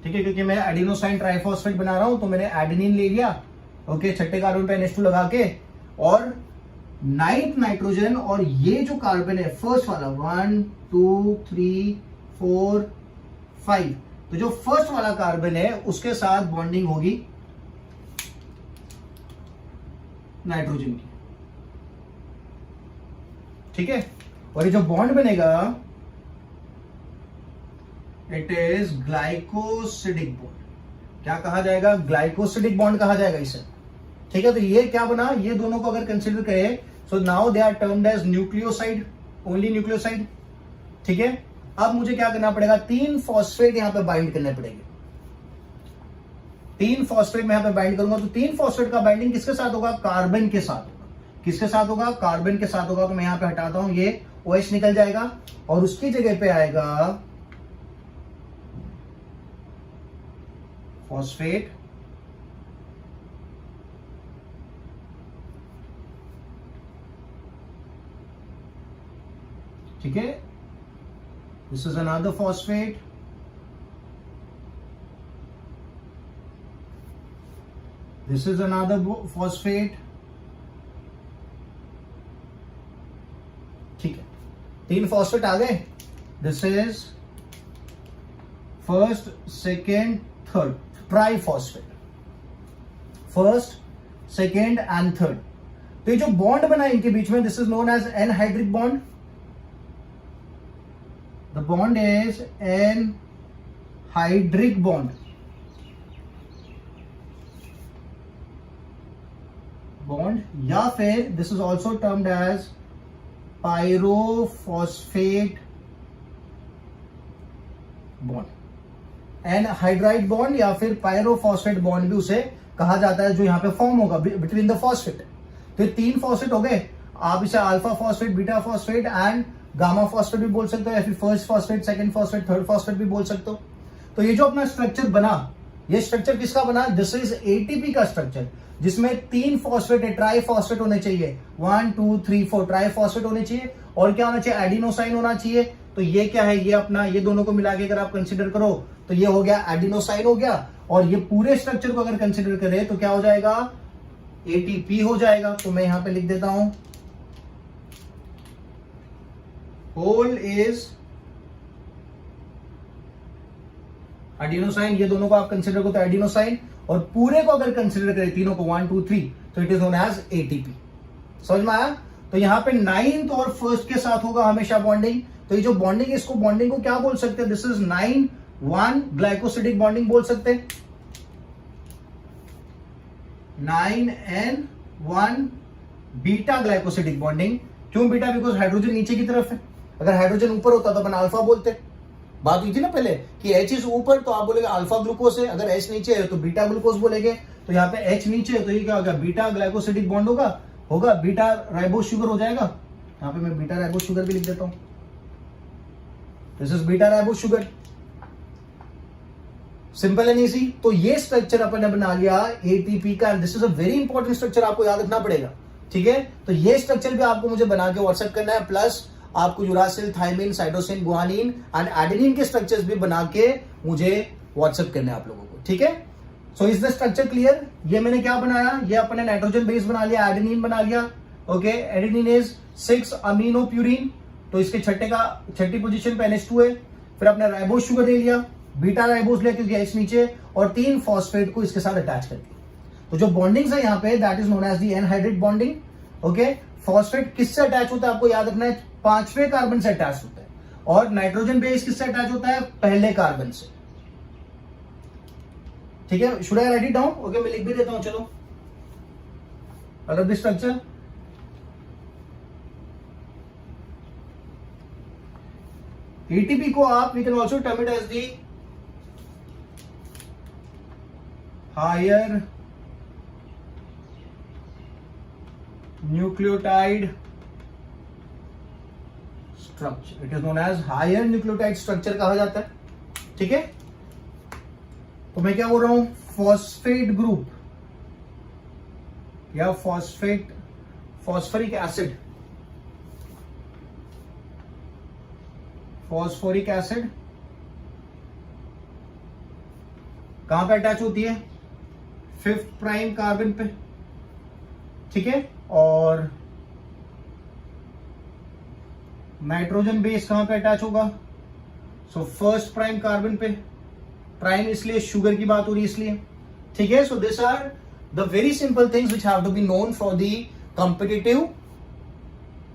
ठीक है, क्योंकि मैं एडिनोसाइन ट्राइफॉस्फेट बना रहा हूं तो मैंने एडेनिन ले लिया। ओके, छठे कार्बन पे NH2 लगा के, और 9th नाइट्रोजन और ये जो कार्बन है फर्स्ट वाला 1 2 3 4 5, तो जो फर्स्ट वाला कार्बन है उसके साथ बॉन्डिंग होगी नाइट्रोजन की। ठीक है, और ये जो बॉन्ड बनेगा इट इज ग्लाइकोसिडिक बॉन्ड। क्या कहा जाएगा? ग्लाइकोसिडिक बॉन्ड कहा जाएगा इसे। ठीक है, तो ये क्या बना, ये दोनों को अगर कंसिडर करें, so now they are termed as nucleoside, only nucleoside. ठीक है, अब मुझे क्या करना पड़ेगा? 3 फॉस्फेट यहां पे बाइंड करने पड़ेंगे। 3 फॉस्फेट मैं यहां पे बाइंड करूंगा, तो 3 फॉस्फेट का बाइंडिंग किसके साथ होगा? कार्बन के साथ होगा। किसके साथ होगा? कार्बन के साथ होगा। तो मैं यहां पे हटाता हूं, ये OH निकल जाएगा और उसकी जगह पे आएगा फॉस्फेट। ठीक है, this is another phosphate, this is another phosphate. ठीक है, 3 फॉस्फेट आ गए। This is first, second, third, triphosphate, first, second and third. तो ये जो बॉन्ड बना इनके बीच में, this is known as anhydric bond. The bond is anhydric bond. या फिर this is also termed as pyrophosphate bond. Anhydride bond या फिर पायरोफॉस्फेट बॉन्ड भी उसे कहा जाता है, जो यहां पे फॉर्म होगा बिटवीन द फॉस्फेट। तो ये 3 फॉस्फेट हो गए। आप इसे alpha phosphate, beta phosphate and gamma phosphate भी बोल सकते हो, या फिर first phosphate, second phosphate, third phosphate भी बोल सकते हो। तो ये जो अपना स्ट्रक्चर बना, ये स्ट्रक्चर किसका बना? दिस इज ATP का स्ट्रक्चर, जिसमें 3 फॉस्फेट है, ट्राई फॉस्फेट होने चाहिए। 1 2 3 4 ट्राई फॉस्फेट होने चाहिए। और क्या होना चाहिए? एडिनोसाइन होना चाहिए। तो ये क्या है? ये अपना, ये दोनों को मिला के अगर आप कंसिडर करो तो ये हो गया एडिनोसाइन हो गया। और ये पूरे स्ट्रक्चर को अगर कंसिडर करें तो क्या हो जाएगा? ATP हो जाएगा। तो मैं यहां पे लिख देता हूं, होल इज एडिनोसाइन। ये दोनों को आप कंसिडर करो तो एडिनोसाइन, और पूरे को अगर कंसिडर करें, तीनों को 1 2 3, तो it is known as ATP। समझ में आया? तो यहां पे 9th और फर्स्ट के साथ होगा हमेशा बॉन्डिंग। तो ये जो बॉन्डिंग है, इसको बॉन्डिंग को क्या बोल सकते हैं? दिस इज 9-1 ग्लाइकोसिडिक बॉन्डिंग बोल सकते हैं। 9N1 beta glycosidic bonding. क्यों बीटा? बिकॉज हाइड्रोजन नीचे की तरफ है। अगर हाइड्रोजन ऊपर होता तो अपन अल्फा बोलते। बात हुई थी ना पहले कि H इज ऊपर तो आप बोलेंगे अल्फा ग्लूकोज है, अगर H नीचे है तो बीटा ग्लूकोज बोलेंगे। तो यहाँ पे H नीचे है तो ये क्या होगा? बीटा ग्लाइकोसिडिक बॉन्ड होगा बीटा राइबोस शुगर हो जाएगा। यहाँ पे मैं बीटा राइबोस शुगर भी लिख देता हूं, this is beta ribose sugar. Simple and easy. तो ये स्ट्रक्चर अपन ने बना लिया ATP का। This is a very important structure, आपको याद रखना पड़ेगा। ठीक है, तो ये स्ट्रक्चर भी आपको मुझे बना के व्हाट्सएप करना है, प्लस आपको uracil, thymine, cytosine, guanine and adenine के स्ट्रक्चर्स भी बना के मुझे व्हाट्सएप करना है आप लोगों को। ठीक है, so is the structure clear? ये मैंने क्या बनाया? ये अपने नाइट्रोजन बेस बना लिया, एडेनिन बना लिया। Okay, adenine is 6 amino purine. तो इसके छठी पोजीशन पे NH2 है। फिर आपने राइबोज शुगर ले लिया, बीटा राइबोज ले क्योंकि एच नीचे, और 3 फॉस्फेट को इसके साथ अटैच कर दिया। तो जो बॉन्डिंग्स है यहाँ पे that is known as the anhydride bonding. Okay, phosphate किससे अटैच होता है आपको याद रखना है, 5वें कार्बन से अटैच होता है, और नाइट्रोजन बेस किससे अटैच होता है, पहले कार्बन से। ठीक है, should I right it down? Okay, मैं लिख भी देता हूं, चलो। दिस स्ट्रक्चर एटीपी को आप we can also term it as the higher nucleotide structure, it is known as higher nucleotide structure कहा जाता है। ठीक है, तो मैं क्या बोल रहा हूं, फॉस्फेट ग्रुप या फॉस्फोरिक एसिड, फॉस्फोरिक एसिड कहां पे अटैच होती है, 5th प्राइम कार्बन पे। ठीक है, और नाइट्रोजन बेस कहां पे अटैच होगा, सो 1st प्राइम कार्बन पे। प्राइम इसलिए शुगर की बात हो रही है इसलिए। ठीक है, so this are the very simple things which have to be known for the competitive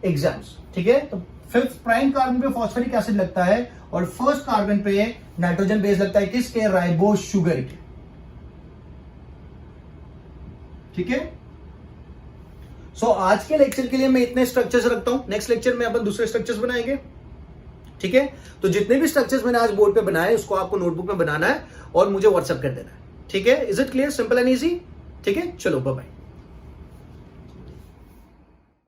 exams. ठीक है, तो 5th प्राइम कार्बन पे फॉस्फोरिक एसिड लगता है और 1st कार्बन पे नाइट्रोजन बेस लगता है, किसके, राइबोज शुगर के। ठीक है, सो आज के लेक्चर के लिए मैं इतने स्ट्रक्चर्स रखता हूं, नेक्स्ट लेक्चर में अपन दूसरे स्ट्रक्चर्स बनाएंगे। ठीक है, तो जितने भी स्ट्रक्चर्स मैंने आज बोर्ड पे बनाए उसको आपको नोटबुक में बनाना है और मुझे व्हाट्सएप कर देना है। ठीक है, is it clear, simple and easy? ठीक है, चलो बाय बाय।